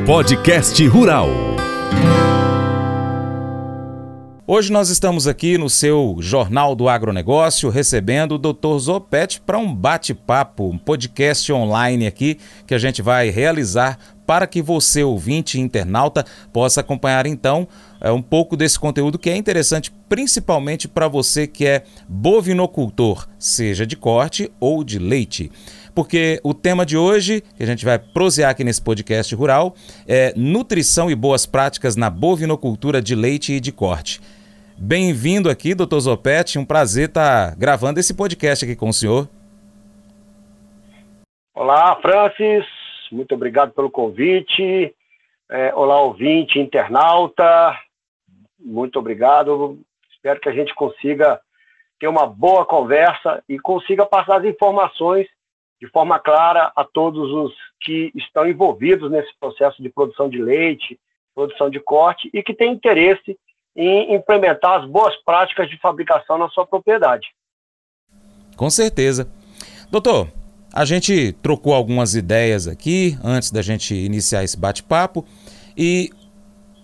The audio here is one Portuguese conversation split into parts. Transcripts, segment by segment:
Podcast Rural. Hoje nós estamos aqui no seu Jornal do Agronegócio recebendo o Dr. Zopetti para um bate-papo, um podcast online aqui que a gente vai realizar para que você, ouvinte e internauta, possa acompanhar então um pouco desse conteúdo que é interessante principalmente para você que é bovinocultor, seja de corte ou de leite. Porque o tema de hoje, que a gente vai prosear aqui nesse podcast rural, é nutrição e boas práticas na bovinocultura de leite e de corte. Bem-vindo aqui, Dr. Zopetti, um prazer estar gravando esse podcast aqui com o senhor. Olá, Francis, muito obrigado pelo convite. Olá, ouvinte, internauta, muito obrigado. Espero que a gente consiga ter uma boa conversa e consiga passar as informações de forma clara a todos os que estão envolvidos nesse processo de produção de leite, produção de corte e que têm interesse em implementar as boas práticas de fabricação na sua propriedade. Com certeza. Doutor, a gente trocou algumas ideias aqui antes da gente iniciar esse bate-papo e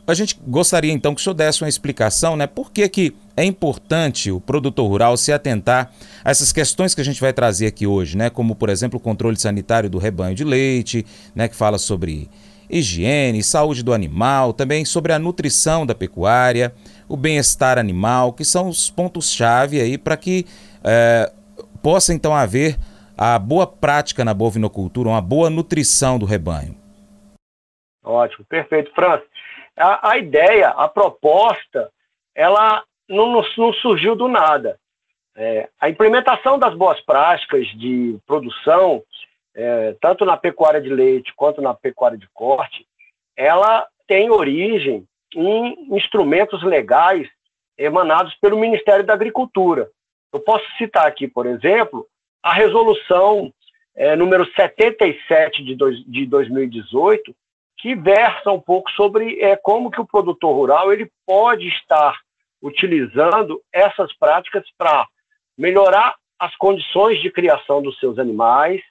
a gente gostaria então que o senhor desse uma explicação, né? Por que é importante o produtor rural se atentar a essas questões que a gente vai trazer aqui hoje, né? Como, por exemplo, o controle sanitário do rebanho de leite, né? Que fala sobre higiene, saúde do animal, também sobre a nutrição da pecuária, o bem-estar animal, que são os pontos-chave aí para que possa então haver a boa prática na bovinocultura, uma boa nutrição do rebanho. Ótimo, perfeito, Francis. A ideia, a proposta, ela não surgiu do nada. A implementação das boas práticas de produção, tanto na pecuária de leite quanto na pecuária de corte, ela tem origem em instrumentos legais emanados pelo Ministério da Agricultura. Eu posso citar aqui, por exemplo, a resolução número 77 de 2018, que versa um pouco sobre como que o produtor rural ele pode estar utilizando essas práticas para melhorar as condições de criação dos seus animais,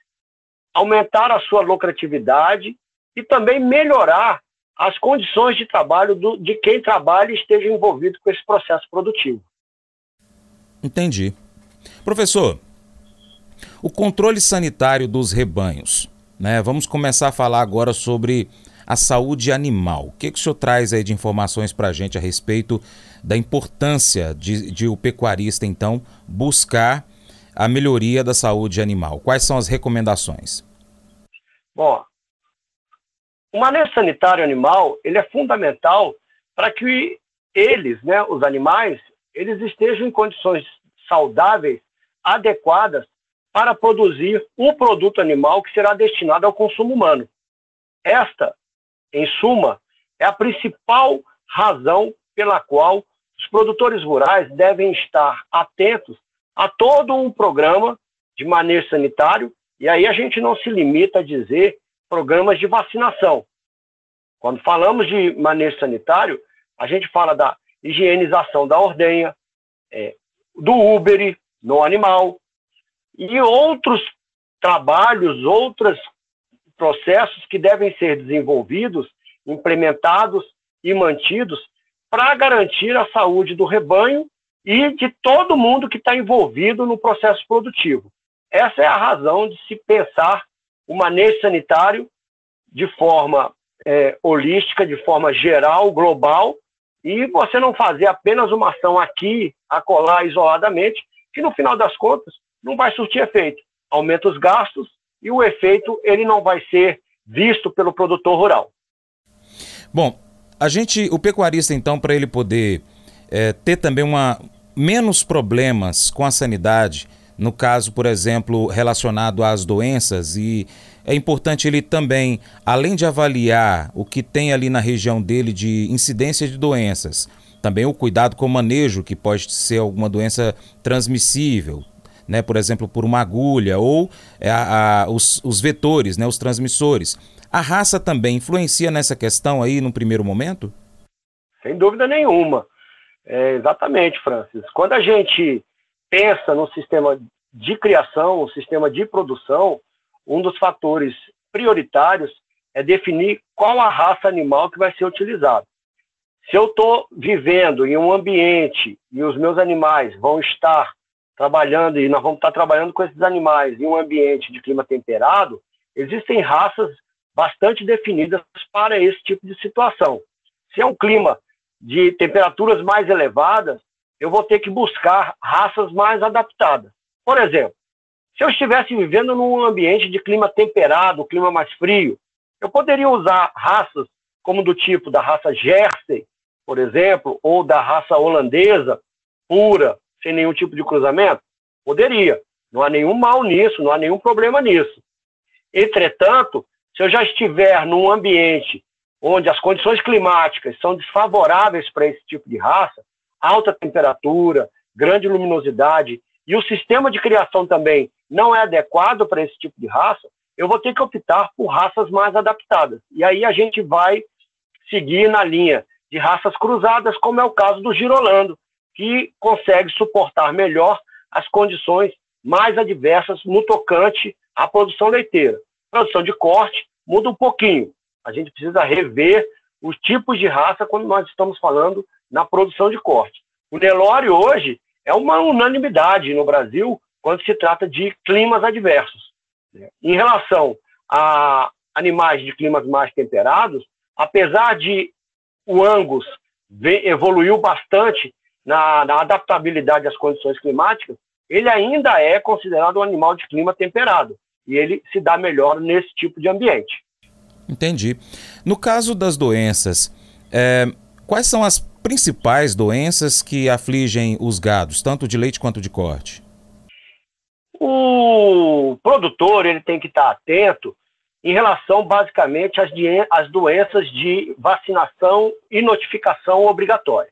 aumentar a sua lucratividade e também melhorar as condições de trabalho de quem trabalha e esteja envolvido com esse processo produtivo. Entendi. Professor, o controle sanitário dos rebanhos, né? Vamos começar a falar agora sobre a saúde animal. O que o senhor traz aí de informações para a gente a respeito da importância de o pecuarista, então, buscar a melhoria da saúde animal? Quais são as recomendações? Bom, o manejo sanitário animal ele é fundamental para que eles, né, os animais, eles estejam em condições saudáveis, adequadas para produzir um produto animal que será destinado ao consumo humano. Esta, em suma, é a principal razão pela qual os produtores rurais devem estar atentos a todo um programa de manejo sanitário, e aí a gente não se limita a dizer programas de vacinação. Quando falamos de manejo sanitário, a gente fala da higienização da ordenha, do úbere no animal, e outros trabalhos, outros processos que devem ser desenvolvidos, implementados e mantidos para garantir a saúde do rebanho e de todo mundo que está envolvido no processo produtivo. Essa é a razão de se pensar o manejo sanitário de forma holística, de forma geral, global, e você não fazer apenas uma ação aqui, acolá, isoladamente, que no final das contas não vai surtir efeito. Aumenta os gastos e o efeito ele não vai ser visto pelo produtor rural. Bom, o pecuarista, então, para ele poder ter também menos problemas com a sanidade, no caso, por exemplo, relacionado às doenças, e é importante ele também, além de avaliar o que tem ali na região dele de incidência de doenças, também o cuidado com o manejo, que pode ser alguma doença transmissível, né, por exemplo, por uma agulha, ou os vetores, né, os transmissores. A raça também influencia nessa questão aí no primeiro momento? Sem dúvida nenhuma. Exatamente, Francis. Quando a gente pensa no sistema de criação, no sistema de produção, um dos fatores prioritários é definir qual a raça animal que vai ser utilizada. Se eu estou vivendo em um ambiente e os meus animais vão estar trabalhando, e nós vamos estar trabalhando com esses animais em um ambiente de clima temperado, existem raças bastante definidas para esse tipo de situação. Se é um clima de temperaturas mais elevadas, eu vou ter que buscar raças mais adaptadas. Por exemplo, se eu estivesse vivendo num ambiente de clima temperado, clima mais frio, eu poderia usar raças como do tipo da raça Jersey, por exemplo, ou da raça holandesa, pura, sem nenhum tipo de cruzamento? Poderia. Não há nenhum mal nisso, não há nenhum problema nisso. Entretanto, se eu já estiver num ambiente onde as condições climáticas são desfavoráveis para esse tipo de raça, alta temperatura, grande luminosidade, e o sistema de criação também não é adequado para esse tipo de raça, eu vou ter que optar por raças mais adaptadas. E aí a gente vai seguir na linha de raças cruzadas, como é o caso do girolando, que consegue suportar melhor as condições mais adversas no tocante à produção leiteira. Produção de corte muda um pouquinho. A gente precisa rever os tipos de raça quando nós estamos falando na produção de corte. O Nelore hoje é uma unanimidade no Brasil quando se trata de climas adversos. Em relação a animais de climas mais temperados, apesar de o Angus evoluiu bastante na adaptabilidade às condições climáticas, ele ainda é considerado um animal de clima temperado e ele se dá melhor nesse tipo de ambiente. Entendi. No caso das doenças, quais são as principais doenças que afligem os gados, tanto de leite quanto de corte? O produtor ele tem que estar atento em relação, basicamente, às doenças de vacinação e notificação obrigatória.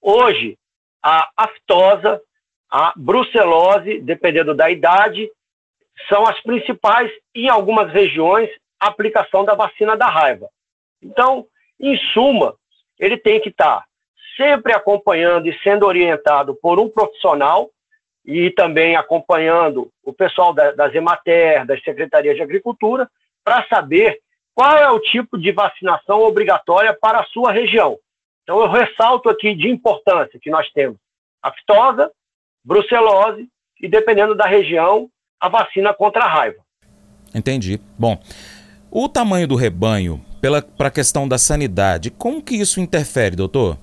Hoje, a aftosa, a brucelose, dependendo da idade, são as principais, em algumas regiões, a aplicação da vacina da raiva. Então, em suma, ele tem que estar sempre acompanhando e sendo orientado por um profissional e também acompanhando o pessoal das Emater, das Secretarias de Agricultura, para saber qual é o tipo de vacinação obrigatória para a sua região. Então, eu ressalto aqui de importância que nós temos aftosa, brucelose e, dependendo da região, a vacina contra a raiva. Entendi. Bom, o tamanho do rebanho, para a questão da sanidade, como que isso interfere, doutor?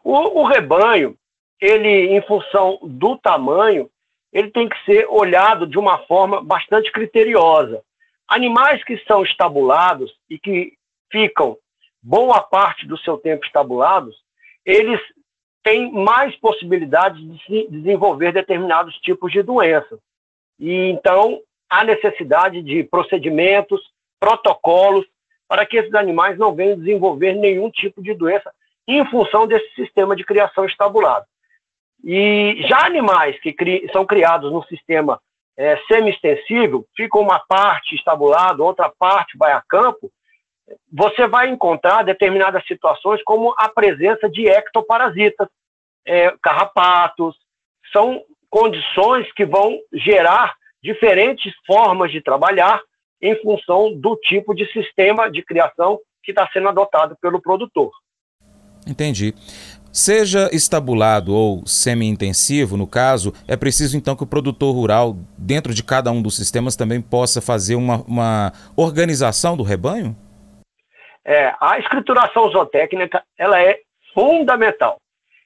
O rebanho, ele, em função do tamanho, ele tem que ser olhado de uma forma bastante criteriosa. Animais que são estabulados e que ficam boa parte do seu tempo estabulados, eles têm mais possibilidades de se desenvolver determinados tipos de doenças. E então há necessidade de procedimentos, protocolos, para que esses animais não venham desenvolver nenhum tipo de doença em função desse sistema de criação estabulado. E já animais que são criados no sistema semi-extensível, fica uma parte estabulada, outra parte vai a campo, você vai encontrar determinadas situações como a presença de ectoparasitas, carrapatos, são condições que vão gerar diferentes formas de trabalhar em função do tipo de sistema de criação que está sendo adotado pelo produtor. Entendi. Seja estabulado ou semi-intensivo, no caso, é preciso então que o produtor rural, dentro de cada um dos sistemas, também possa fazer uma organização do rebanho? A escrituração zootécnica ela é fundamental.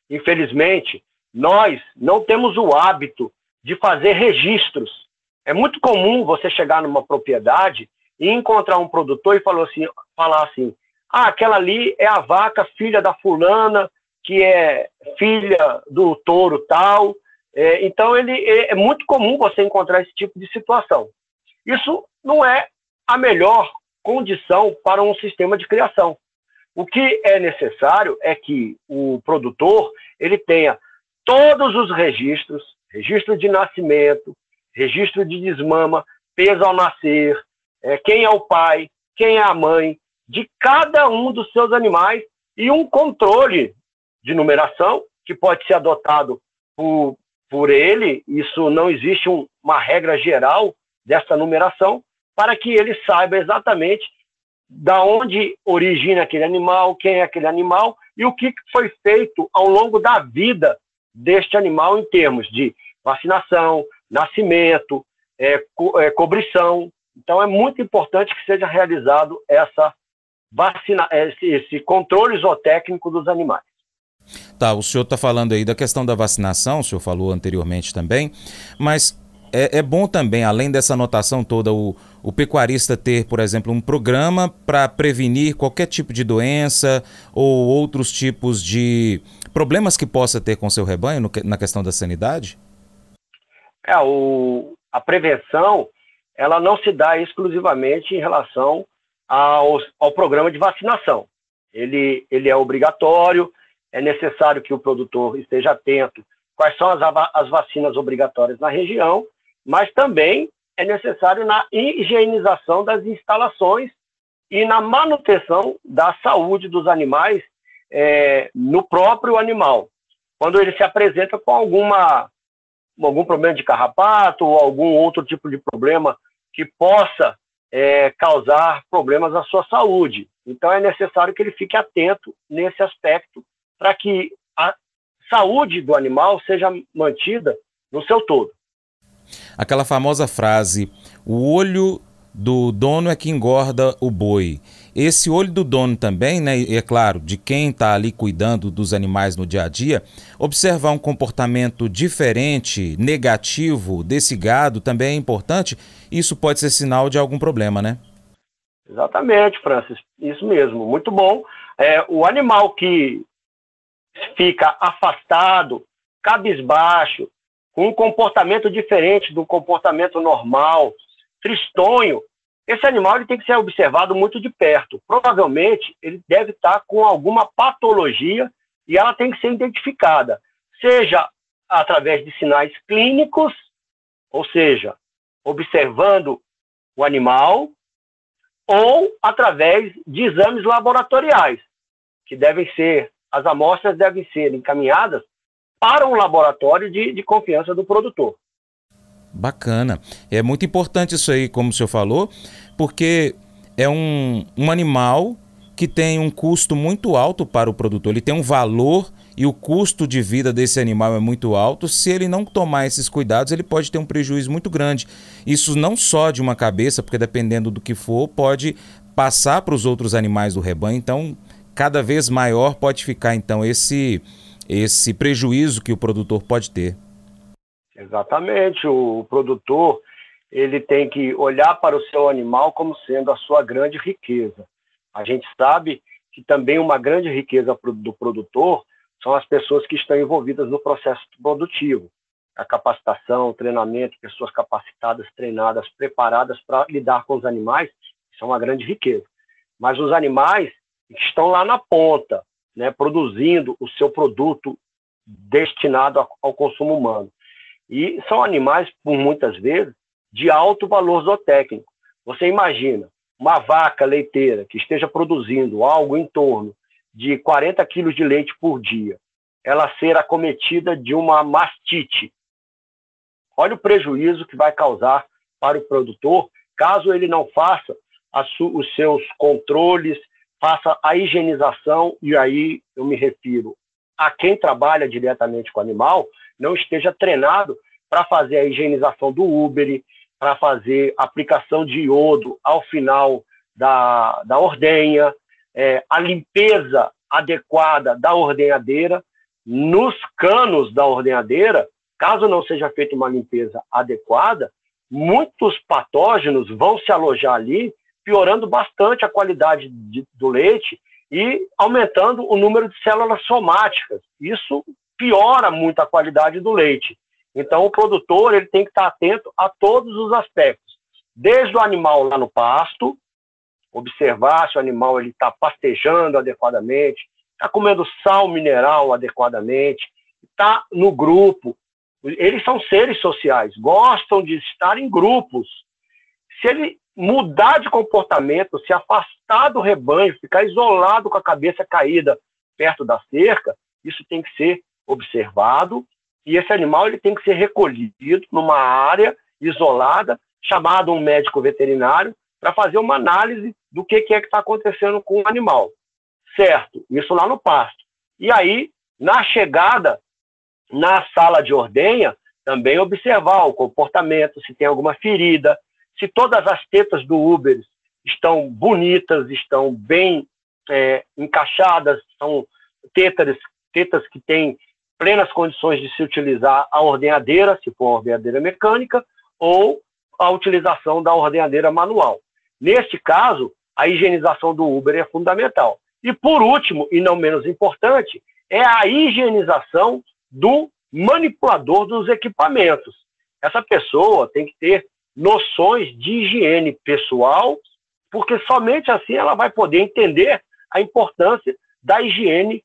Infelizmente, nós não temos o hábito de fazer registros. É muito comum você chegar numa propriedade e encontrar um produtor e falar assim, aquela ali é a vaca filha da fulana, que é filha do touro tal. Então, é muito comum você encontrar esse tipo de situação. Isso não é a melhor condição para um sistema de criação. O que é necessário é que o produtor ele tenha todos os registros, registro de nascimento, registro de desmama, peso ao nascer, quem é o pai, quem é a mãe, de cada um dos seus animais e um controle de numeração que pode ser adotado por ele. Isso não existe uma regra geral dessa numeração, para que ele saiba exatamente da onde origina aquele animal, quem é aquele animal e o que foi feito ao longo da vida deste animal em termos de vacinação, nascimento, cobrição. Então é muito importante que seja realizado esse controle zootécnico dos animais. Tá, o senhor está falando aí da questão da vacinação, o senhor falou anteriormente também, mas é bom também, além dessa anotação toda, o pecuarista ter, por exemplo, um programa para prevenir qualquer tipo de doença ou outros tipos de problemas que possa ter com seu rebanho na questão da sanidade? A prevenção, ela não se dá exclusivamente em relação ao programa de vacinação. Ele é obrigatório, é necessário que o produtor esteja atento quais são as vacinas obrigatórias na região, mas também é necessário na higienização das instalações e na manutenção da saúde dos animais no próprio animal. Quando ele se apresenta com algum problema de carrapato ou algum outro tipo de problema que possa causar problemas à sua saúde. Então é necessário que ele fique atento nesse aspecto para que a saúde do animal seja mantida no seu todo. Aquela famosa frase, o olho do dono é que engorda o boi. Esse olho do dono também, né, e é claro, de quem está ali cuidando dos animais no dia a dia, observar um comportamento diferente, negativo desse gado também é importante. Isso pode ser sinal de algum problema, né? Exatamente, Francis. Isso mesmo, muito bom. O animal que fica afastado, cabisbaixo, com um comportamento diferente do comportamento normal, tristonho, esse animal ele tem que ser observado muito de perto. Provavelmente ele deve estar com alguma patologia e ela tem que ser identificada, seja através de sinais clínicos, ou seja, observando o animal, ou através de exames laboratoriais, que as amostras devem ser encaminhadas para um laboratório de confiança do produtor. Bacana. É muito importante isso aí, como o senhor falou, porque é um animal que tem um custo muito alto para o produtor. Ele tem um valor e o custo de vida desse animal é muito alto. Se ele não tomar esses cuidados, ele pode ter um prejuízo muito grande. Isso não só de uma cabeça, porque dependendo do que for, pode passar para os outros animais do rebanho. Então, cada vez maior pode ficar então esse prejuízo que o produtor pode ter. Exatamente, o produtor ele tem que olhar para o seu animal como sendo a sua grande riqueza. A gente sabe que também uma grande riqueza do produtor são as pessoas que estão envolvidas no processo produtivo. A capacitação, o treinamento, pessoas capacitadas, treinadas, preparadas para lidar com os animais, são uma grande riqueza. Mas os animais estão lá na ponta, né, produzindo o seu produto destinado ao consumo humano. E são animais, por muitas vezes, de alto valor zootécnico. Você imagina uma vaca leiteira que esteja produzindo algo em torno de 40 quilos de leite por dia, ela ser acometida de uma mastite. Olha o prejuízo que vai causar para o produtor, caso ele não faça os seus controles, faça a higienização, e aí eu me refiro a quem trabalha diretamente com o animal, não esteja treinado para fazer a higienização do úbere, para fazer a aplicação de iodo ao final da ordenha, a limpeza adequada da ordenhadeira. Nos canos da ordenhadeira, caso não seja feita uma limpeza adequada, muitos patógenos vão se alojar ali, piorando bastante a qualidade do leite e aumentando o número de células somáticas. Isso piora muito a qualidade do leite. Então, o produtor ele tem que estar atento a todos os aspectos, desde o animal lá no pasto, observar se o animal está pastejando adequadamente, está comendo sal mineral adequadamente, está no grupo. Eles são seres sociais, gostam de estar em grupos. Se ele mudar de comportamento, se afastar do rebanho, ficar isolado com a cabeça caída perto da cerca, isso tem que ser observado, e esse animal ele tem que ser recolhido numa área isolada, chamado um médico veterinário, para fazer uma análise do que é que está acontecendo com o animal. Certo, isso lá no pasto. E aí, na chegada, na sala de ordenha, também observar o comportamento, se tem alguma ferida, se todas as tetas do Uber estão bonitas, estão bem encaixadas, são tetas que têm plenas condições de se utilizar a ordenhadeira, se for uma ordenhadeira mecânica, ou a utilização da ordenhadeira manual. Neste caso, a higienização do Uber é fundamental. E por último, e não menos importante, é a higienização do manipulador dos equipamentos. Essa pessoa tem que ter noções de higiene pessoal, porque somente assim ela vai poder entender a importância da higiene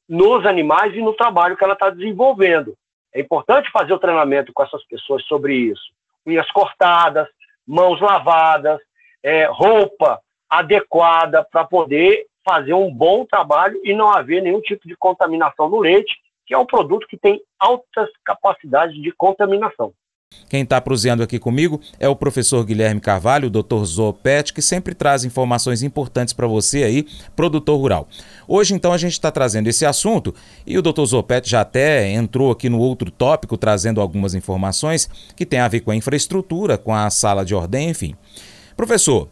nos animais e no trabalho que ela está desenvolvendo. É importante fazer o treinamento com essas pessoas sobre isso. Unhas cortadas, mãos lavadas, roupa adequada para poder fazer um bom trabalho e não haver nenhum tipo de contaminação no leite, que é um produto que tem altas capacidades de contaminação. Quem está prosseando aqui comigo é o professor Guilherme Carvalho, o Dr. Zoopet, que sempre traz informações importantes para você aí, produtor rural. Hoje, então, a gente está trazendo esse assunto e o Dr. Zoopet já até entrou aqui no outro tópico, trazendo algumas informações que tem a ver com a infraestrutura, com a sala de ordenha, enfim. Professor,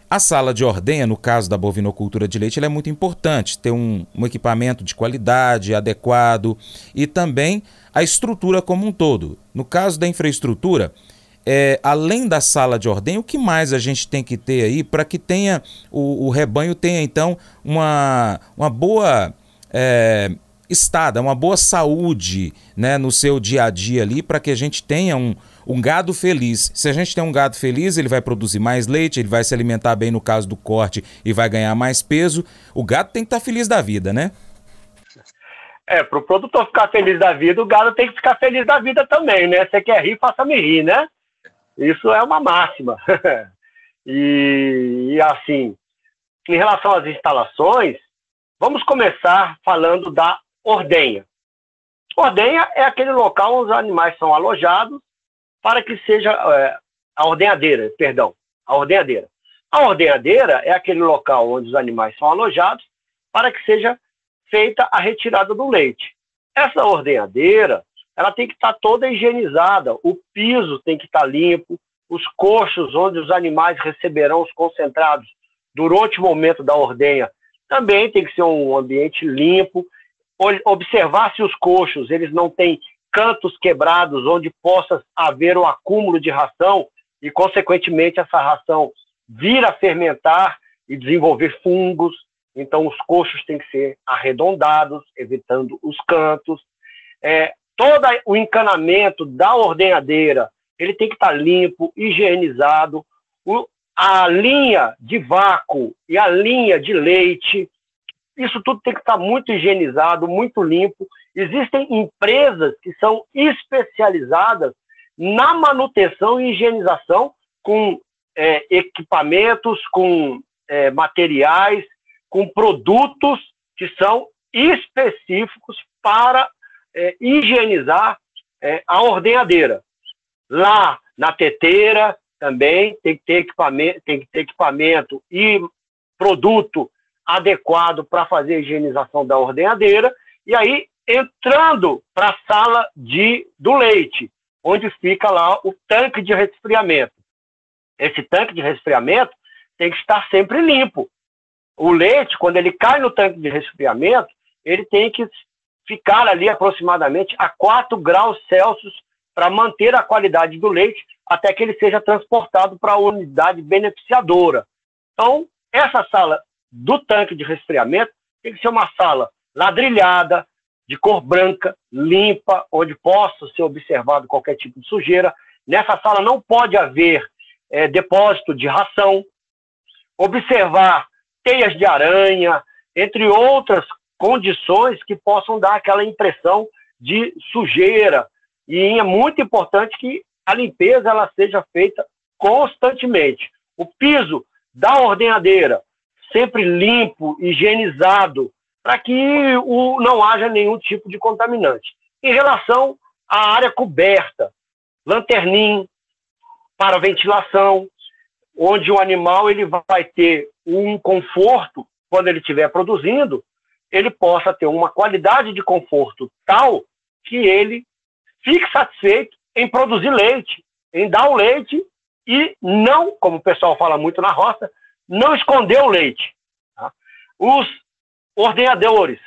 a sala de ordenha, no caso da bovinocultura de leite, ela é muito importante, ter um equipamento de qualidade, adequado e também a estrutura como um todo. No caso da infraestrutura, além da sala de ordenha, o que mais a gente tem que ter aí para que tenha o rebanho tenha então uma boa estada, uma boa saúde, né, no seu dia a dia ali, para que a gente tenha um gado feliz. Se a gente tem um gado feliz, ele vai produzir mais leite, ele vai se alimentar bem no caso do corte e vai ganhar mais peso. O gado tem que estar feliz da vida, né? Para o produtor ficar feliz da vida, o gado tem que ficar feliz da vida também, né? Você quer rir, faça-me rir, né? Isso é uma máxima. E assim, em relação às instalações, vamos começar falando da ordenha. Ordenha é aquele local onde os animais são alojados para que seja a ordenhadeira. A ordenhadeira é aquele local onde os animais são alojados para que seja feita a retirada do leite. Essa ordenhadeira, ela tem que estar toda higienizada, o piso tem que estar limpo, os coxos onde os animais receberão os concentrados durante o momento da ordenha também tem que ser um ambiente limpo, observar se os coxos eles não têm cantos quebrados onde possa haver o acúmulo de ração e, consequentemente, essa ração vir a fermentar e desenvolver fungos. Então, os coxos têm que ser arredondados, evitando os cantos. Todo o encanamento da ordenhadeira ele tem que estar limpo, higienizado. A linha de vácuo e a linha de leite, isso tudo tem que estar muito higienizado, muito limpo. Existem empresas que são especializadas na manutenção e higienização com equipamentos, com materiais, com produtos que são específicos para higienizar a ordenhadeira. Lá na teteira também tem que ter equipamento e produto adequado para fazer a higienização da ordenhadeira. E aí, entrando para a sala do leite, onde fica lá o tanque de resfriamento. Esse tanque de resfriamento tem que estar sempre limpo. O leite, quando ele cai no tanque de resfriamento, ele tem que ficar ali aproximadamente a 4 graus Celsius para manter a qualidade do leite até que ele seja transportado para a unidade beneficiadora. Então, essa sala do tanque de resfriamento tem que ser uma sala ladrilhada, de cor branca, limpa, onde possa ser observado qualquer tipo de sujeira. Nessa sala não pode haver depósito de ração. Observar teias de aranha, entre outras condições que possam dar aquela impressão de sujeira. E é muito importante que a limpeza ela seja feita constantemente. O piso da ordenhadeira sempre limpo, higienizado, para que não haja nenhum tipo de contaminante. Em relação à área coberta, lanternim para ventilação, onde o animal ele vai ter um conforto quando ele estiver produzindo, ele possa ter uma qualidade de conforto tal que ele fique satisfeito em produzir leite, em dar o leite e não, como o pessoal fala muito na roça, não esconder o leite. Tá? Os ordenhadores,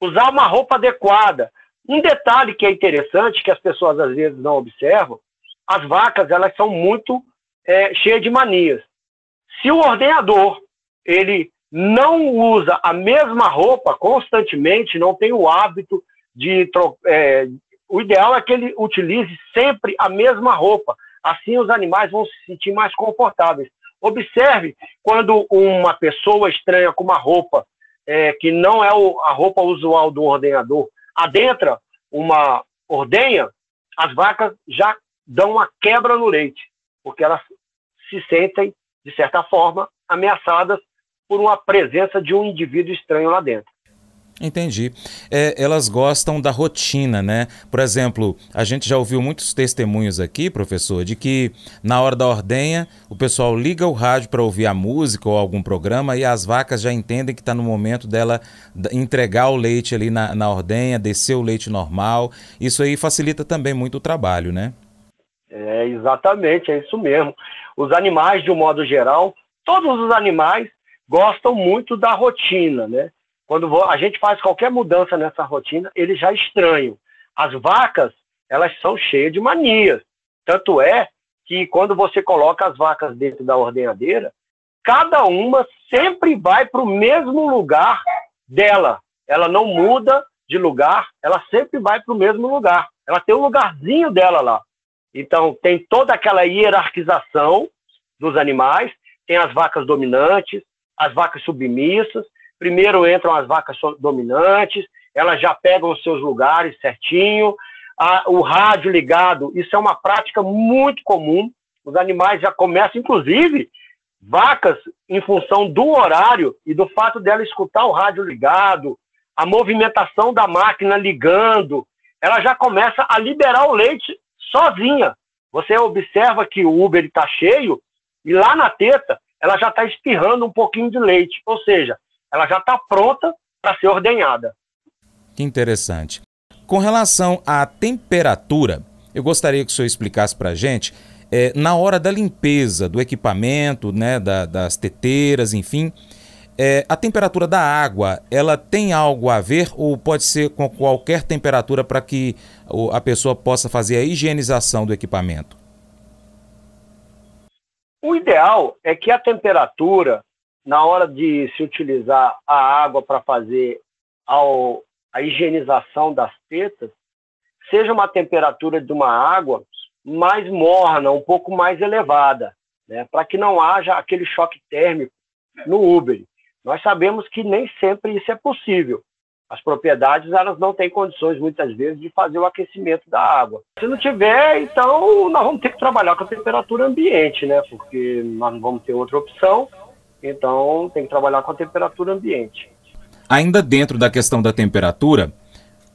usar uma roupa adequada. Um detalhe que é interessante, que as pessoas às vezes não observam, as vacas elas são muito cheias de manias. Se o ordenhador ele não usa a mesma roupa constantemente, não tem o hábito de o ideal é que ele utilize sempre a mesma roupa. Assim os animais vão se sentir mais confortáveis. Observe quando uma pessoa estranha com uma roupa que não é a roupa usual do ordenhador adentra uma ordenha, as vacas já dão uma quebra no leite, porque elas se sentem, de certa forma, ameaçadas por uma presença de um indivíduo estranho lá dentro. Entendi. Elas gostam da rotina, né? Por exemplo, a gente já ouviu muitos testemunhos aqui, professor, de que na hora da ordenha o pessoal liga o rádio para ouvir a música ou algum programa e as vacas já entendem que está no momento dela entregar o leite ali na ordenha, descer o leite normal. Isso aí facilita também muito o trabalho, né? Exatamente, é isso mesmo. Os animais, de um modo geral, todos os animais gostam muito da rotina, né? Quando a gente faz qualquer mudança nessa rotina, eles já estranham. As vacas, elas são cheias de manias. Tanto é que quando você coloca as vacas dentro da ordenhadeira, cada uma sempre vai para o mesmo lugar dela. Ela não muda de lugar, ela sempre vai para o mesmo lugar. Ela tem um lugarzinho dela lá. Então, tem toda aquela hierarquização dos animais, tem as vacas dominantes, as vacas submissas. Primeiro entram as vacas dominantes, elas já pegam os seus lugares certinho. O rádio ligado, isso é uma prática muito comum. Os animais já começam, inclusive, vacas, em função do horário e do fato dela escutar o rádio ligado, a movimentação da máquina ligando, ela já começa a liberar o leite sozinha. Você observa que o Uber está cheio e lá na teta ela já está espirrando um pouquinho de leite, ou seja, ela já está pronta para ser ordenhada. Que interessante. Com relação à temperatura, eu gostaria que o senhor explicasse para a gente, na hora da limpeza do equipamento, né, das teteiras, enfim, a temperatura da água, ela tem algo a ver ou pode ser com qualquer temperatura para que a pessoa possa fazer a higienização do equipamento? O ideal é que a temperatura, na hora de se utilizar a água para fazer a higienização das tetas, seja uma temperatura de uma água mais morna, um pouco mais elevada, né, para que não haja aquele choque térmico no Uber. Nós sabemos que nem sempre isso é possível. As propriedades elas não têm condições, muitas vezes, de fazer o aquecimento da água. Se não tiver, então nós vamos ter que trabalhar com a temperatura ambiente, né, porque nós não vamos ter outra opção. Então, tem que trabalhar com a temperatura ambiente. Ainda dentro da questão da temperatura,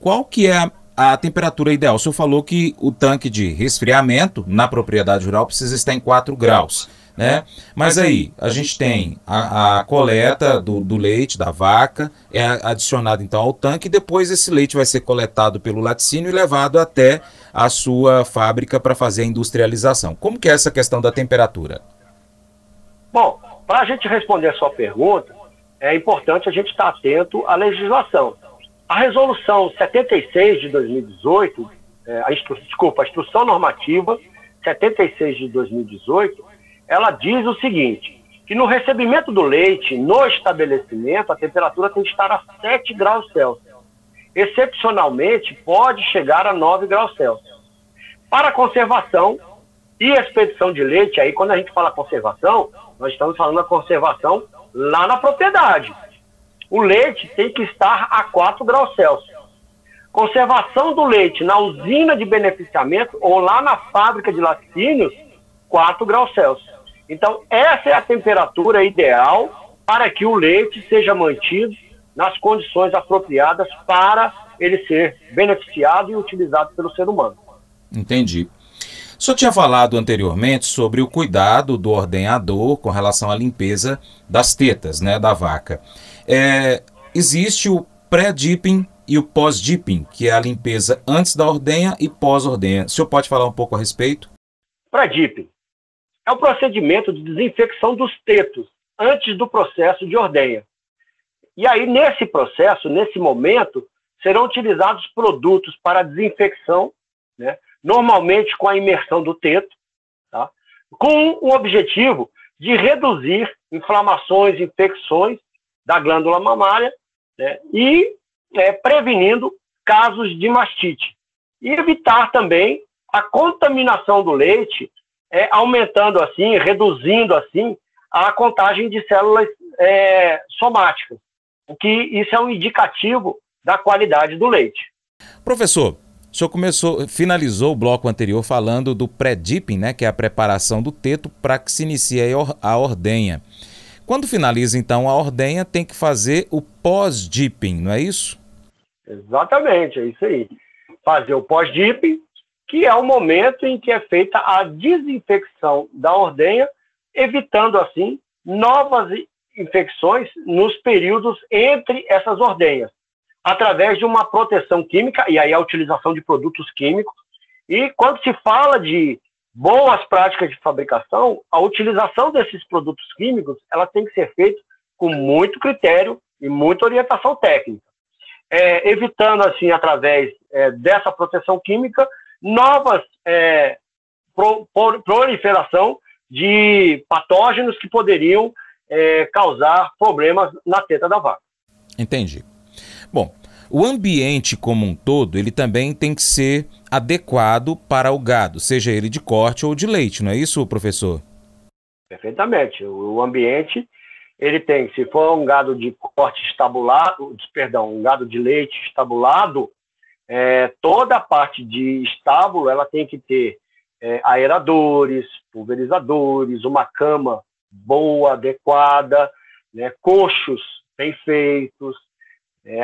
qual que é a temperatura ideal? O senhor falou que o tanque de resfriamento na propriedade rural precisa estar em 4 graus, né? Mas aí, a gente tem a coleta do leite da vaca, é adicionado então ao tanque, e depois esse leite vai ser coletado pelo laticínio e levado até a sua fábrica para fazer a industrialização. Como que é essa questão da temperatura? Bom, para a gente responder a sua pergunta, é importante a gente estar atento à legislação. A resolução 76 de 2018, a instrução normativa 76 de 2018, ela diz o seguinte, que no recebimento do leite, no estabelecimento, a temperatura tem que estar a 7 graus Celsius. Excepcionalmente, pode chegar a 9 graus Celsius. Para a conservação e expedição de leite, aí quando a gente fala conservação, nós estamos falando da conservação lá na propriedade. O leite tem que estar a 4 graus Celsius. Conservação do leite na usina de beneficiamento ou lá na fábrica de laticínios, 4 graus Celsius. Então, essa é a temperatura ideal para que o leite seja mantido nas condições apropriadas para ele ser beneficiado e utilizado pelo ser humano. Entendi. O senhor tinha falado anteriormente sobre o cuidado do ordenhador com relação à limpeza das tetas, né, da vaca. Existe o pré-dipping e o pós-dipping, que é a limpeza antes da ordenha e pós-ordenha. O senhor pode falar um pouco a respeito? Pré-dipping é o procedimento de desinfecção dos tetos antes do processo de ordenha. E aí, nesse processo, nesse momento, serão utilizados produtos para desinfecção, né, normalmente com a imersão do teto, tá, com o objetivo de reduzir inflamações, infecções da glândula mamária, né, e prevenindo casos de mastite. E evitar também a contaminação do leite, aumentando assim, reduzindo assim, a contagem de células somáticas, o que isso é um indicativo da qualidade do leite. Professor, o senhor finalizou o bloco anterior falando do pré-dipping, né, que é a preparação do teto para que se inicie a ordenha. Quando finaliza, então, a ordenha, tem que fazer o pós-dipping, não é isso? Exatamente, é isso aí. Fazer o pós-dipping, que é o momento em que é feita a desinfecção da ordenha, evitando, assim, novas infecções nos períodos entre essas ordenhas, através de uma proteção química, e aí a utilização de produtos químicos. E quando se fala de boas práticas de fabricação, a utilização desses produtos químicos, ela tem que ser feita com muito critério e muita orientação técnica, evitando, assim, através dessa proteção química, novas proliferação de patógenos que poderiam causar problemas na teta da vaca. Entendi. Bom, o ambiente como um todo, ele também tem que ser adequado para o gado, seja ele de corte ou de leite, não é isso, professor? Perfeitamente. O ambiente, ele tem, se for um gado de corte estabulado, um gado de leite estabulado, toda a parte de estábulo, ela tem que ter aeradores, pulverizadores, uma cama boa, adequada, né, coxos bem feitos,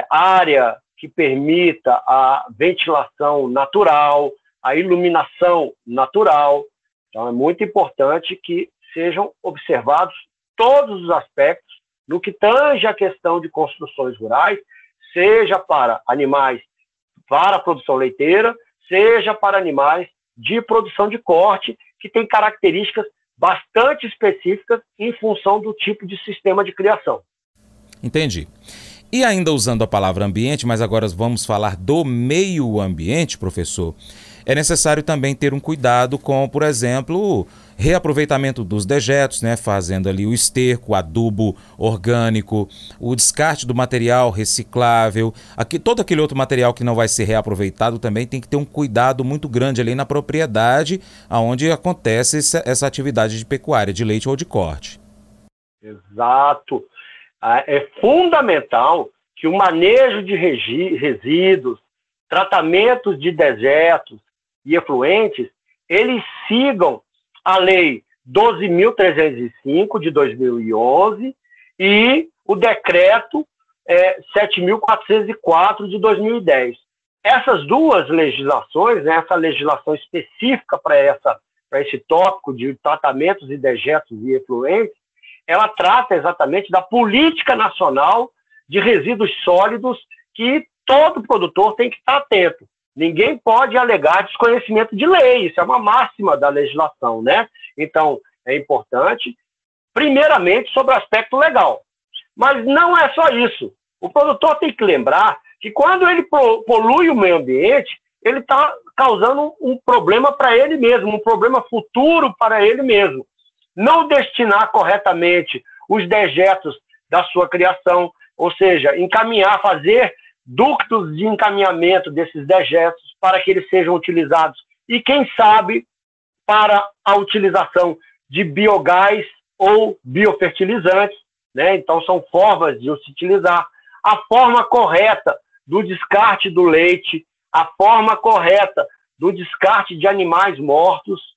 área que permita a ventilação natural, a iluminação natural. Então, é muito importante que sejam observados todos os aspectos no que tange a questão de construções rurais, seja para animais para a produção leiteira, seja para animais de produção de corte, que tem características bastante específicas em função do tipo de sistema de criação. Entendi. E ainda usando a palavra ambiente, mas agora vamos falar do meio ambiente, professor, é necessário também ter um cuidado com, por exemplo, reaproveitamento dos dejetos, né, fazendo ali o esterco, o adubo orgânico, o descarte do material reciclável, todo aquele outro material que não vai ser reaproveitado também tem que ter um cuidado muito grande ali na propriedade onde acontece essa atividade de pecuária, de leite ou de corte. Exato. É fundamental que o manejo de resíduos, tratamentos de dejetos e efluentes, eles sigam a Lei 12.305 de 2011 e o Decreto 7.404 de 2010. Essas duas legislações, né, essa legislação específica para esse tópico de tratamentos de dejetos e efluentes, ela trata exatamente da política nacional de resíduos sólidos que todo produtor tem que estar atento. Ninguém pode alegar desconhecimento de lei, isso é uma máxima da legislação, né? Então, é importante, primeiramente, sobre o aspecto legal. Mas não é só isso. O produtor tem que lembrar que quando ele polui o meio ambiente, ele está causando um problema para ele mesmo, um problema futuro para ele mesmo. Não destinar corretamente os dejetos da sua criação, ou seja, fazer ductos de encaminhamento desses dejetos para que eles sejam utilizados e, quem sabe, para a utilização de biogás ou biofertilizantes, né? Então, são formas de se utilizar. A forma correta do descarte do leite, a forma correta do descarte de animais mortos,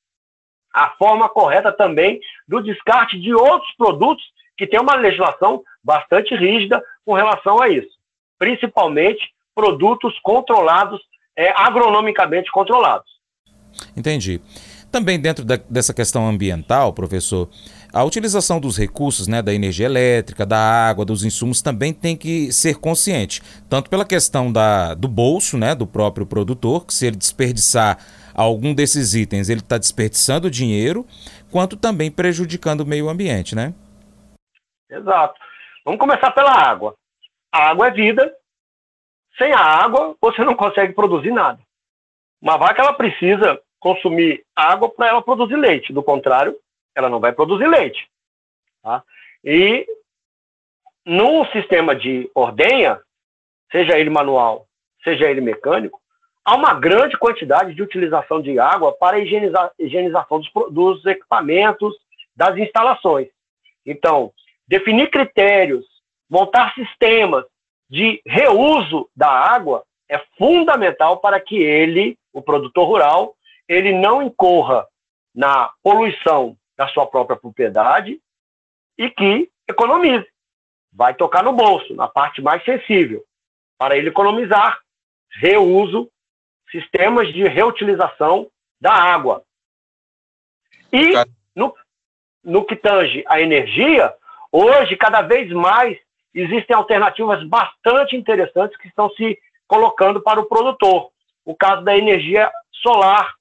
a forma correta também do descarte de outros produtos que tem uma legislação bastante rígida com relação a isso. Principalmente produtos controlados, agronomicamente controlados. Entendi. Também dentro dessa questão ambiental, professor, a utilização dos recursos, né, da energia elétrica, da água, dos insumos também tem que ser consciente, tanto pela questão do bolso, né, do próprio produtor, que se ele desperdiçar algum desses itens, ele está desperdiçando dinheiro, quanto também prejudicando o meio ambiente, né? Exato. Vamos começar pela água. A água é vida. Sem a água, você não consegue produzir nada. Uma vaca, ela precisa consumir água para ela produzir leite. Do contrário, ela não vai produzir leite. Tá? E num sistema de ordenha, seja ele manual, seja ele mecânico, há uma grande quantidade de utilização de água para a higienização dos equipamentos, das instalações. Então, definir critérios, montar sistemas de reuso da água é fundamental para que ele, o produtor rural, ele não incorra na poluição da sua própria propriedade e que economize. Vai tocar no bolso, na parte mais sensível, para ele economizar, reuso, sistemas de reutilização da água. E no que tange a energia, hoje, cada vez mais, existem alternativas bastante interessantes que estão se colocando para o produtor. O caso da energia solar,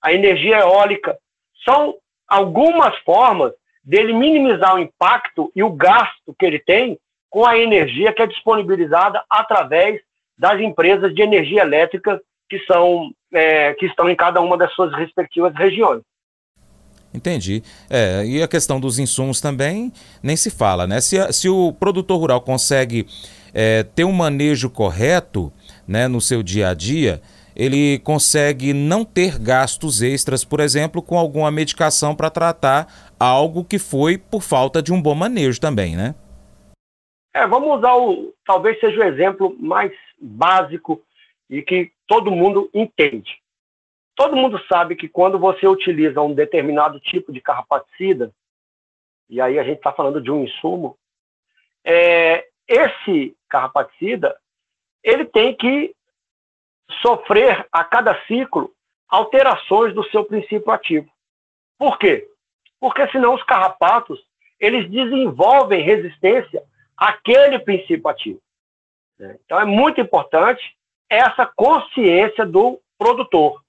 a energia eólica, são algumas formas dele minimizar o impacto e o gasto que ele tem com a energia que é disponibilizada através das empresas de energia elétrica que estão em cada uma das suas respectivas regiões. Entendi. E a questão dos insumos também nem se fala, né? Se o produtor rural consegue ter um manejo correto, né, no seu dia a dia, ele consegue não ter gastos extras, por exemplo, com alguma medicação para tratar algo que foi por falta de um bom manejo também, né? Vamos usar talvez seja o exemplo mais básico e que todo mundo entende. Todo mundo sabe que quando você utiliza um determinado tipo de carrapaticida, e aí a gente está falando de um insumo, esse carrapaticida, ele tem que sofrer a cada ciclo alterações do seu princípio ativo. Por quê? Porque senão os carrapatos, eles desenvolvem resistência àquele princípio ativo. Então é muito importante essa consciência do produtor.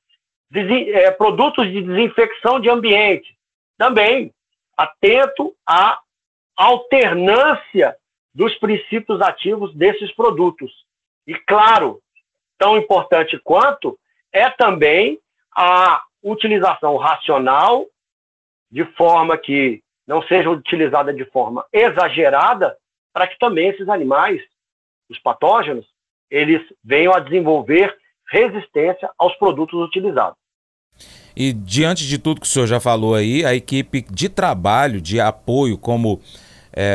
Produtos de desinfecção de ambiente, também atento à alternância dos princípios ativos desses produtos. E claro, tão importante quanto é também a utilização racional, de forma que não seja utilizada de forma exagerada, para que também esses animais, os patógenos, eles venham a desenvolver resistência aos produtos utilizados. E diante de tudo que o senhor já falou aí, a equipe de trabalho, de apoio, como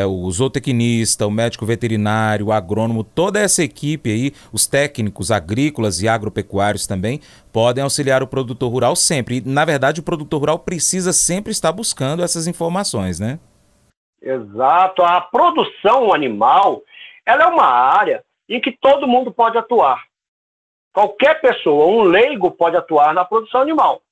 o zootecnista, o médico veterinário, o agrônomo, toda essa equipe aí, os técnicos agrícolas e agropecuários também, podem auxiliar o produtor rural sempre. E, na verdade, o produtor rural precisa sempre estar buscando essas informações, né? Exato. A produção animal, ela é uma área em que todo mundo pode atuar. Qualquer pessoa, um leigo, pode atuar na produção animal.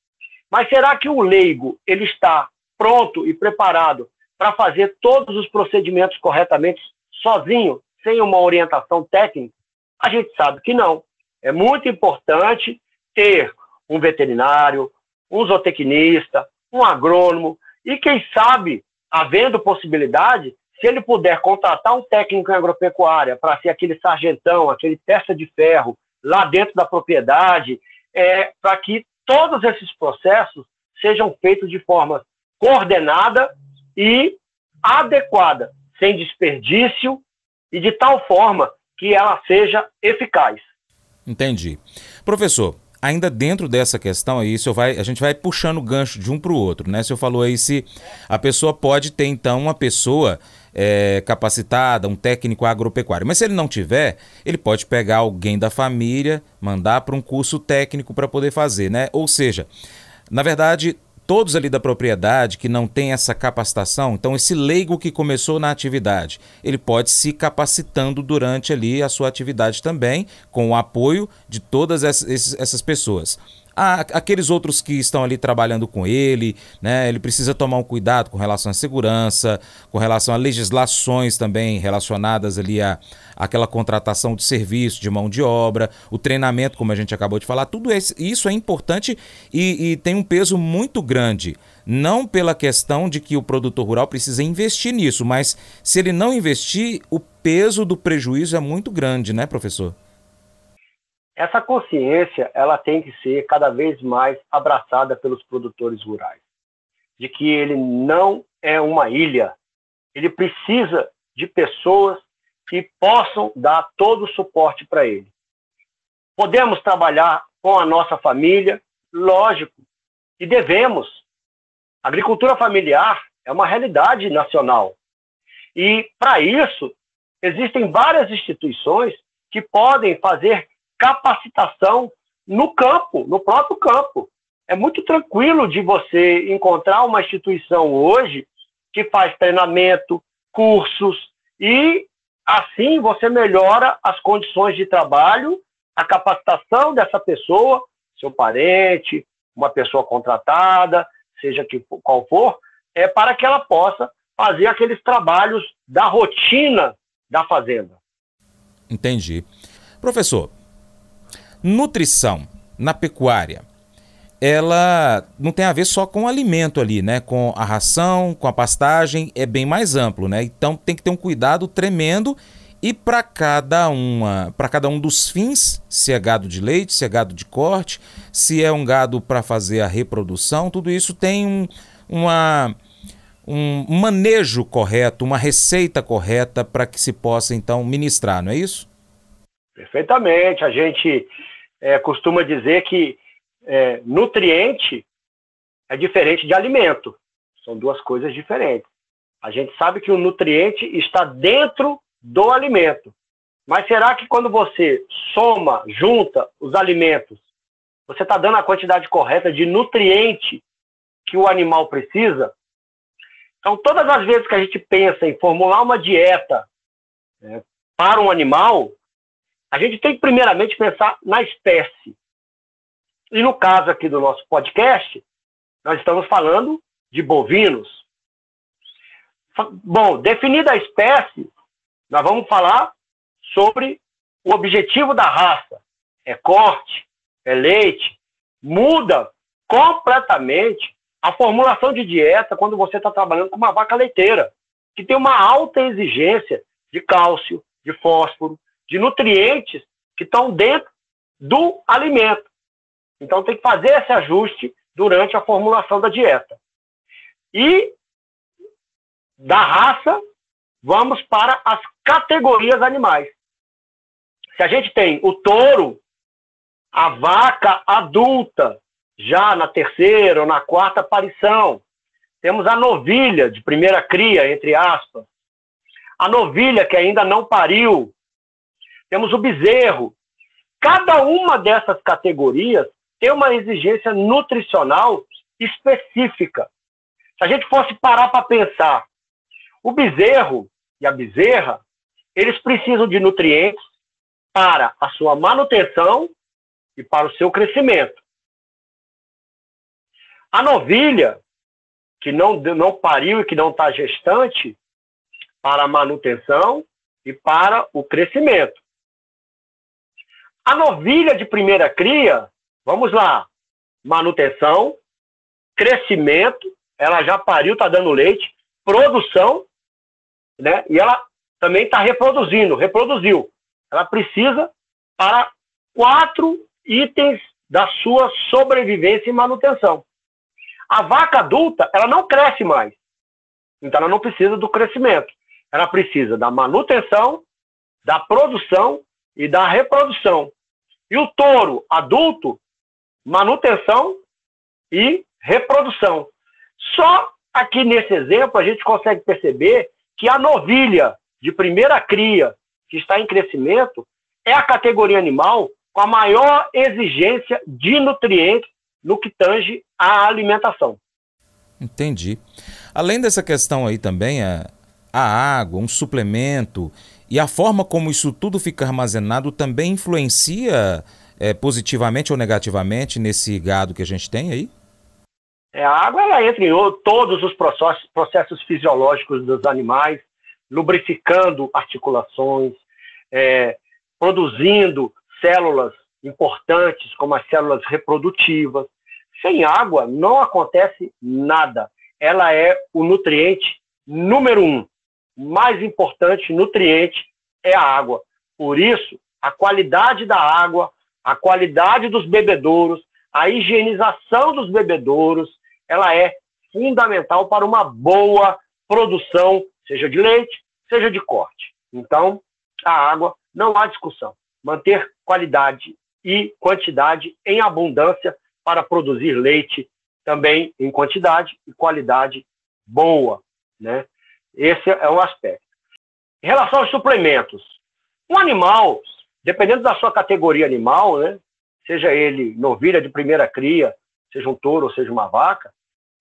Mas será que o leigo ele está pronto e preparado para fazer todos os procedimentos corretamente sozinho, sem uma orientação técnica? A gente sabe que não. É muito importante ter um veterinário, um zootecnista, um agrônomo e, quem sabe, havendo possibilidade, se ele puder contratar um técnico em agropecuária para ser aquele sargentão, aquele testa de ferro lá dentro da propriedade, para que todos esses processos sejam feitos de forma coordenada e adequada, sem desperdício e de tal forma que ela seja eficaz. Entendi. Professor, ainda dentro dessa questão aí, a gente vai puxando o gancho de um para o outro, né? O senhor falou aí se a pessoa pode ter, então, uma pessoa capacitada, um técnico agropecuário. Mas se ele não tiver, ele pode pegar alguém da família, mandar para um curso técnico para poder fazer, né? Ou seja, na verdade, todos ali da propriedade que não tem essa capacitação, então esse leigo que começou na atividade, ele pode se capacitando durante ali a sua atividade também, com o apoio de todas essas pessoas. aqueles outros que estão ali trabalhando com ele, né? Ele precisa tomar um cuidado com relação à segurança, com relação a legislações também relacionadas ali àquela contratação de serviço, de mão de obra, o treinamento, como a gente acabou de falar, tudo isso é importante e tem um peso muito grande. Não pela questão de que o produtor rural precisa investir nisso, mas se ele não investir, o peso do prejuízo é muito grande, né, professor? Essa consciência, ela tem que ser cada vez mais abraçada pelos produtores rurais, de que ele não é uma ilha, ele precisa de pessoas que possam dar todo o suporte para ele. Podemos trabalhar com a nossa família, lógico, e devemos. A agricultura familiar é uma realidade nacional. E, para isso, existem várias instituições que podem fazer capacitação no campo, no próprio campo. É muito tranquilo de você encontrar uma instituição hoje que faz treinamento, cursos, e assim você melhora as condições de trabalho, a capacitação dessa pessoa, seu parente, uma pessoa contratada, seja qual for, para que ela possa fazer aqueles trabalhos da rotina da fazenda. Entendi. Professor, nutrição na pecuária, ela não tem a ver só com o alimento ali, né? Com a ração, com a pastagem, é bem mais amplo, né? Então tem que ter um cuidado tremendo e para cada um dos fins, se é gado de leite, se é gado de corte, se é um gado para fazer a reprodução, tudo isso tem um manejo correto, uma receita correta para que se possa então ministrar, não é isso? Perfeitamente. A gente costuma dizer que nutriente é diferente de alimento. São duas coisas diferentes. A gente sabe que o nutriente está dentro do alimento. Mas será que quando você junta os alimentos, você está dando a quantidade correta de nutriente que o animal precisa? Então, todas as vezes que a gente pensa em formular uma dieta para um animal, a gente tem que primeiramente pensar na espécie. E no caso aqui do nosso podcast, nós estamos falando de bovinos. Bom, definida a espécie, nós vamos falar sobre o objetivo da raça. É corte, é leite. Muda completamente a formulação de dieta quando você está trabalhando com uma vaca leiteira, que tem uma alta exigência de cálcio, de fósforo, de nutrientes que estão dentro do alimento. Então tem que fazer esse ajuste durante a formulação da dieta. E da raça, vamos para as categorias animais. Se a gente tem o touro, a vaca adulta, já na terceira ou na quarta aparição, temos a novilha de primeira cria, entre aspas, a novilha que ainda não pariu, temos o bezerro. Cada uma dessas categorias tem uma exigência nutricional específica. Se a gente fosse parar para pensar, o bezerro e a bezerra, eles precisam de nutrientes para a sua manutenção e para o seu crescimento. A novilha, que não pariu e que não está gestante, para a manutenção e para o crescimento. A novilha de primeira cria, vamos lá, manutenção, crescimento, ela já pariu, está dando leite, produção, né? E ela também está reproduziu. Ela precisa para 4 itens da sua sobrevivência e manutenção. A vaca adulta, ela não cresce mais. Então ela não precisa do crescimento. Ela precisa da manutenção, da produção e da reprodução. E o touro adulto, manutenção e reprodução. Só aqui nesse exemplo a gente consegue perceber que a novilha de primeira cria, que está em crescimento, é a categoria animal com a maior exigência de nutrientes no que tange à alimentação. Entendi. Além dessa questão aí também, a água, um suplemento e a forma como isso tudo fica armazenado também influencia positivamente ou negativamente nesse gado que a gente tem aí? A água ela entra em todos os processos fisiológicos dos animais, lubrificando articulações, produzindo células importantes, como as células reprodutivas. Sem água não acontece nada. Ela é o nutriente número 1. O mais importante nutriente é a água. Por isso, a qualidade da água, a qualidade dos bebedouros, a higienização dos bebedouros, ela é fundamental para uma boa produção, seja de leite, seja de corte. Então, a água, não há discussão. Manter qualidade e quantidade em abundância para produzir leite também em quantidade e qualidade boa, né? Esse é um aspecto. Em relação aos suplementos, um animal, dependendo da sua categoria animal, né, seja ele novilha de primeira cria, seja um touro ou seja uma vaca,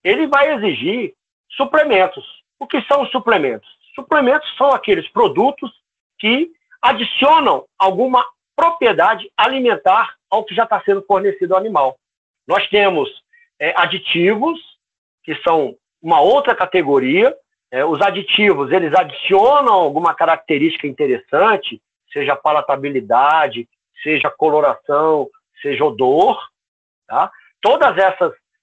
ele vai exigir suplementos. O que são os suplementos? Suplementos são aqueles produtos que adicionam alguma propriedade alimentar ao que já está sendo fornecido ao animal. Nós temos aditivos, que são uma outra categoria. Os aditivos, eles adicionam alguma característica interessante, seja palatabilidade, seja coloração, seja odor, tá? Todas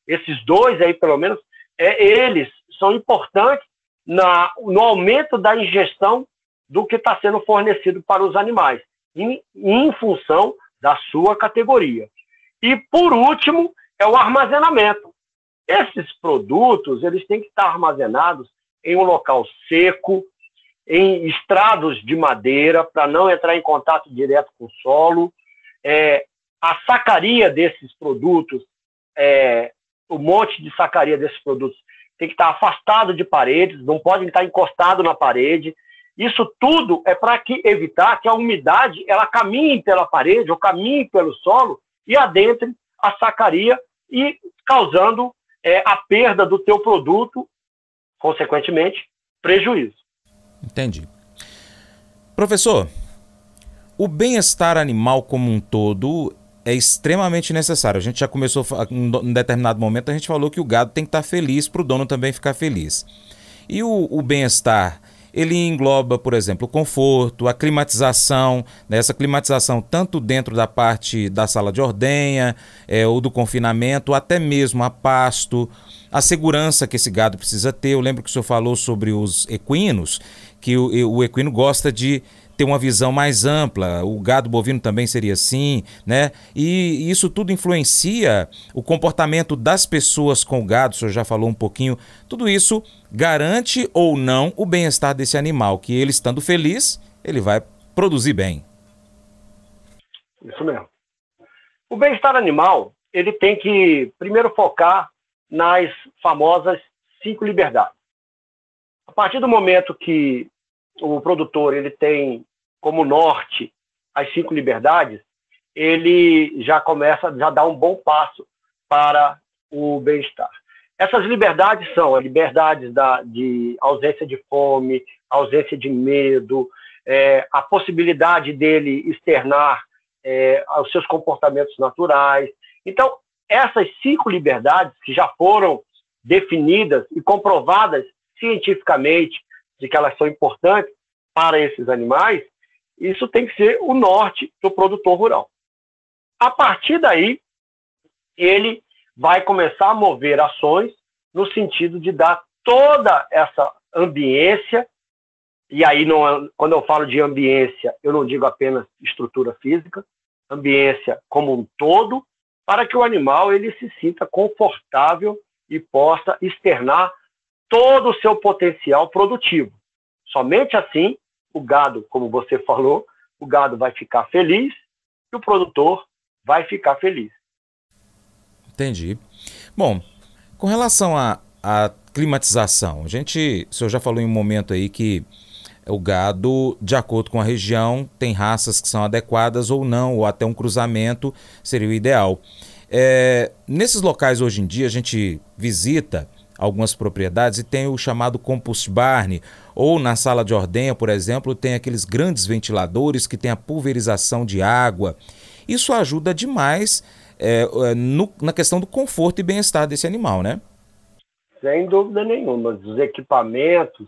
esses dois aí, pelo menos, eles são importantes no aumento da ingestão do que está sendo fornecido para os animais, em função da sua categoria. E, por último, é o armazenamento. Esses produtos, eles têm que estar armazenados em um local seco, em estrados de madeira, para não entrar em contato direto com o solo. A sacaria desses produtos, o monte de sacaria desses produtos tem que estar afastado de paredes, não podem estar encostado na parede. Isso tudo é para evitar que a umidade ela caminhe pela parede ou caminhe pelo solo e adentre a sacaria e causando a perda do teu produto, consequentemente, prejuízo. Entendi. Professor, o bem-estar animal como um todo é extremamente necessário. A gente já começou, em determinado momento, a gente falou que o gado tem que estar feliz para o dono também ficar feliz. E o bem-estar, ele engloba, por exemplo, o conforto, a climatização, né? Essa climatização tanto dentro da parte da sala de ordenha, ou do confinamento, até mesmo a pasto, a segurança que esse gado precisa ter. Eu lembro que o senhor falou sobre os equinos, que o equino gosta de ter uma visão mais ampla, o gado bovino também seria assim, né? E isso tudo influencia o comportamento das pessoas com o gado, o senhor já falou um pouquinho. Tudo isso garante ou não o bem-estar desse animal, que ele estando feliz, ele vai produzir bem. Isso mesmo. O bem-estar animal, ele tem que primeiro focar nas famosas 5 liberdades. A partir do momento que o produtor ele tem como norte as 5 liberdades, ele já dá um bom passo para o bem-estar. Essas liberdades são as liberdades de ausência de fome, ausência de medo, a possibilidade dele externar os seus comportamentos naturais. Então, essas 5 liberdades que já foram definidas e comprovadas cientificamente de que elas são importantes para esses animais, isso tem que ser o norte do produtor rural. A partir daí, ele vai começar a mover ações no sentido de dar toda essa ambiência, e aí quando eu falo de ambiência, eu não digo apenas estrutura física, ambiência como um todo, para que o animal ele se sinta confortável e possa externar todo o seu potencial produtivo. Somente assim, o gado, como você falou, o gado vai ficar feliz e o produtor vai ficar feliz. Entendi. Bom, com relação à climatização, o senhor já falou em um momento aí que o gado, de acordo com a região, tem raças que são adequadas ou não, ou até um cruzamento seria o ideal. Nesses locais hoje em dia a gente visita algumas propriedades e tem o chamado compost barn, ou na sala de ordenha, por exemplo, tem aqueles grandes ventiladores que tem a pulverização de água. Isso ajuda demais na questão do conforto e bem-estar desse animal, né? Sem dúvida nenhuma. Os equipamentos,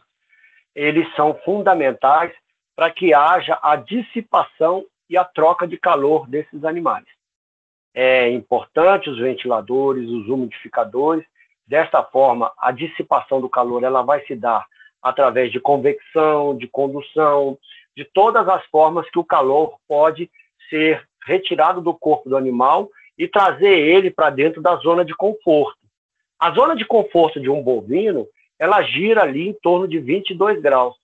eles são fundamentais para que haja a dissipação e a troca de calor desses animais. É importante os ventiladores, os umidificadores. Desta forma, a dissipação do calor ela vai se dar através de convecção, de condução, de todas as formas que o calor pode ser retirado do corpo do animal e trazer ele para dentro da zona de conforto. A zona de conforto de um bovino, ela gira ali em torno de 22 graus.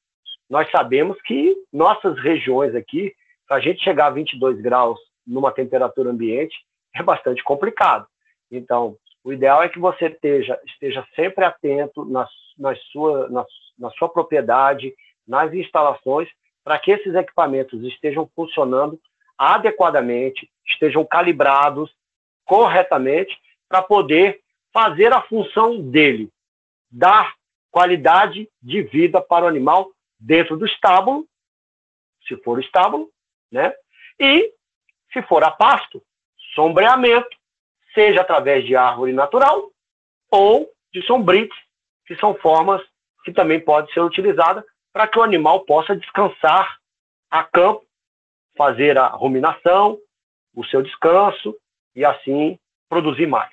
Nós sabemos que nossas regiões aqui, para a gente chegar a 22 graus numa temperatura ambiente, é bastante complicado. Então, o ideal é que você esteja sempre atento na sua propriedade, nas instalações, para que esses equipamentos estejam funcionando adequadamente, estejam calibrados corretamente, para poder fazer a função dele, dar qualidade de vida para o animal dentro do estábulo, se for estábulo, né? E, se for a pasto, sombreamento, seja através de árvore natural ou de sombrites, que são formas que também podem ser utilizadas para que o animal possa descansar a campo, fazer a ruminação, o seu descanso e assim produzir mais.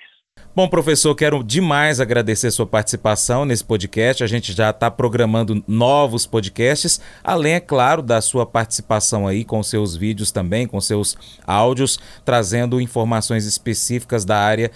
Bom, professor, quero demais agradecer sua participação nesse podcast. A gente já está programando novos podcasts, além, é claro, da sua participação aí com seus vídeos também, com seus áudios, trazendo informações específicas da área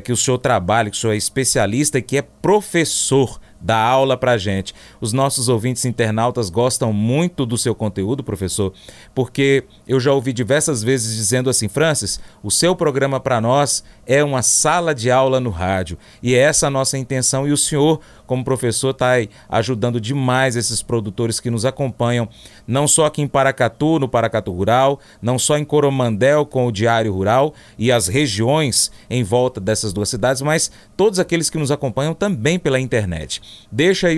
que o senhor trabalha, que o senhor é especialista e que é professor, dá aula pra gente. Os nossos ouvintes internautas gostam muito do seu conteúdo, professor, porque eu já ouvi diversas vezes dizendo assim: Francis, o seu programa para nós é uma sala de aula no rádio, e é essa a nossa intenção, e o senhor, como professor, está ajudando demais esses produtores que nos acompanham, não só aqui em Paracatu, no Paracatu Rural, não só em Coromandel com o Diário Rural e as regiões em volta dessas duas cidades, mas todos aqueles que nos acompanham também pela internet. Deixa aí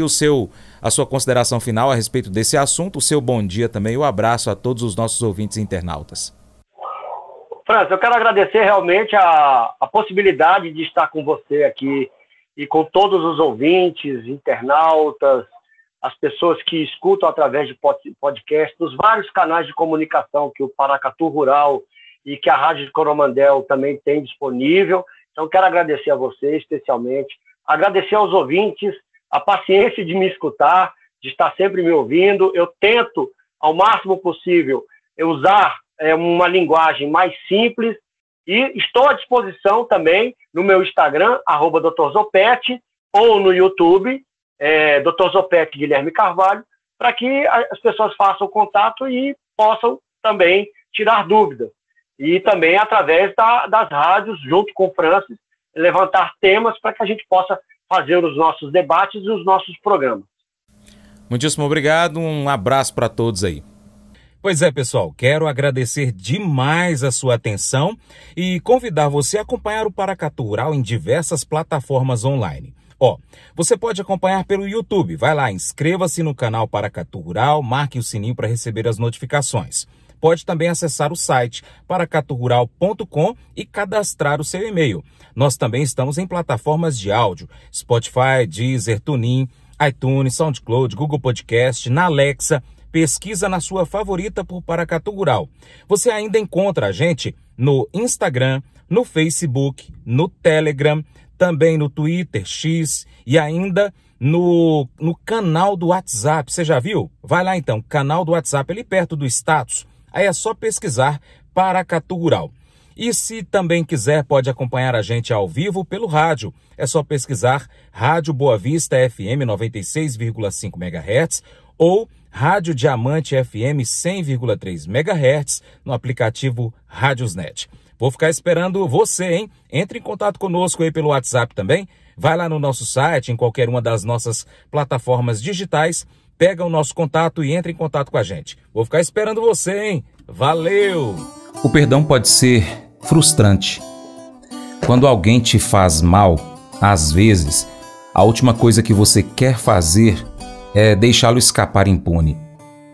a sua consideração final a respeito desse assunto, o seu bom dia também e o abraço a todos os nossos ouvintes internautas. Francis, eu quero agradecer realmente a possibilidade de estar com você aqui e com todos os ouvintes, internautas, as pessoas que escutam através de podcast, dos vários canais de comunicação que o Paracatu Rural e que a Rádio de Coromandel também tem disponível. Então, quero agradecer a você especialmente, agradecer aos ouvintes a paciência de me escutar, de estar sempre me ouvindo. Eu tento, ao máximo possível, usar uma linguagem mais simples e estou à disposição também no meu Instagram, @Dr. Zopete, ou no YouTube, Dr. Zopete Guilherme Carvalho, para que as pessoas façam contato e possam também tirar dúvidas. E também através das rádios, junto com o Francis, levantar temas para que a gente possa fazer os nossos debates e os nossos programas. Muitíssimo obrigado, um abraço para todos aí. Pois é, pessoal, quero agradecer demais a sua atenção e convidar você a acompanhar o Paracatu Rural em diversas plataformas online. Você pode acompanhar pelo YouTube, vai lá, inscreva-se no canal Paracatu Rural, marque o sininho para receber as notificações. Pode também acessar o site paracaturural.com e cadastrar o seu e-mail. Nós também estamos em plataformas de áudio, Spotify, Deezer, TuneIn, iTunes, SoundCloud, Google Podcast, na Alexa. Pesquisa na sua favorita por Paracatu Rural. Você ainda encontra a gente no Instagram, no Facebook, no Telegram, também no Twitter, X e ainda no canal do WhatsApp. Você já viu? Vai lá então, canal do WhatsApp, ali perto do status. Aí é só pesquisar Paracatu Rural. E se também quiser, pode acompanhar a gente ao vivo pelo rádio. É só pesquisar Rádio Boa Vista FM 96,5 MHz ou Rádio Diamante FM 100,3 MHz no aplicativo Rádiosnet. Vou ficar esperando você, hein? Entre em contato conosco aí pelo WhatsApp também. Vai lá no nosso site, em qualquer uma das nossas plataformas digitais, pega o nosso contato e entra em contato com a gente. Vou ficar esperando você, hein? Valeu! O perdão pode ser frustrante. Quando alguém te faz mal, às vezes, a última coisa que você quer fazer é deixá-lo escapar impune.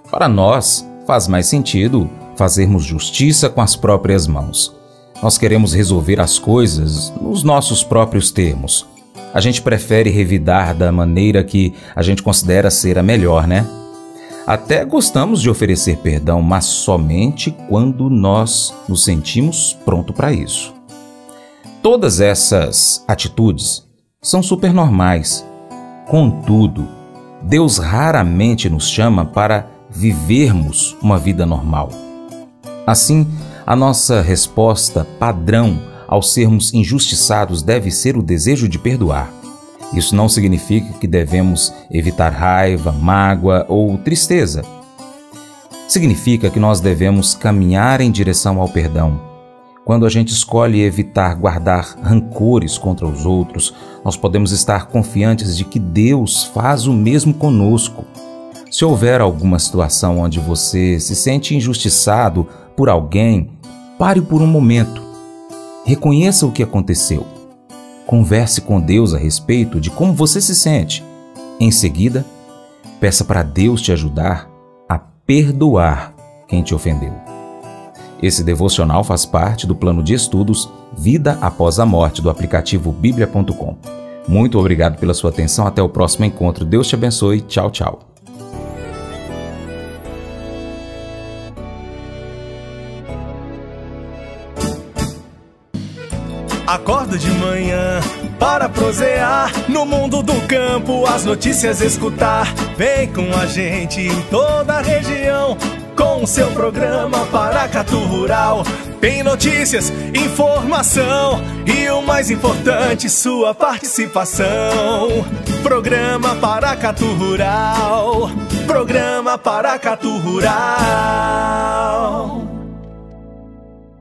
Para nós, faz mais sentido fazermos justiça com as próprias mãos. Nós queremos resolver as coisas nos nossos próprios termos. A gente prefere revidar da maneira que a gente considera ser a melhor, né? Até gostamos de oferecer perdão, mas somente quando nós nos sentimos prontos para isso. Todas essas atitudes são super normais. Contudo, Deus raramente nos chama para vivermos uma vida normal. Assim, a nossa resposta padrão ao sermos injustiçados deve ser o desejo de perdoar. Isso não significa que devemos evitar raiva, mágoa ou tristeza. Significa que nós devemos caminhar em direção ao perdão. Quando a gente escolhe evitar guardar rancores contra os outros, nós podemos estar confiantes de que Deus faz o mesmo conosco. Se houver alguma situação onde você se sente injustiçado por alguém, pare por um momento. Reconheça o que aconteceu. Converse com Deus a respeito de como você se sente. Em seguida, peça para Deus te ajudar a perdoar quem te ofendeu. Esse devocional faz parte do plano de estudos Vida Após a Morte do aplicativo Bíblia.com. Muito obrigado pela sua atenção. Até o próximo encontro. Deus te abençoe. Tchau, tchau. Acordo de manhã para prosear no mundo do campo, as notícias escutar. Vem com a gente em toda a região com o seu programa Paracatu Rural. Tem notícias, informação e o mais importante, sua participação. Programa Paracatu Rural. Programa Paracatu Rural.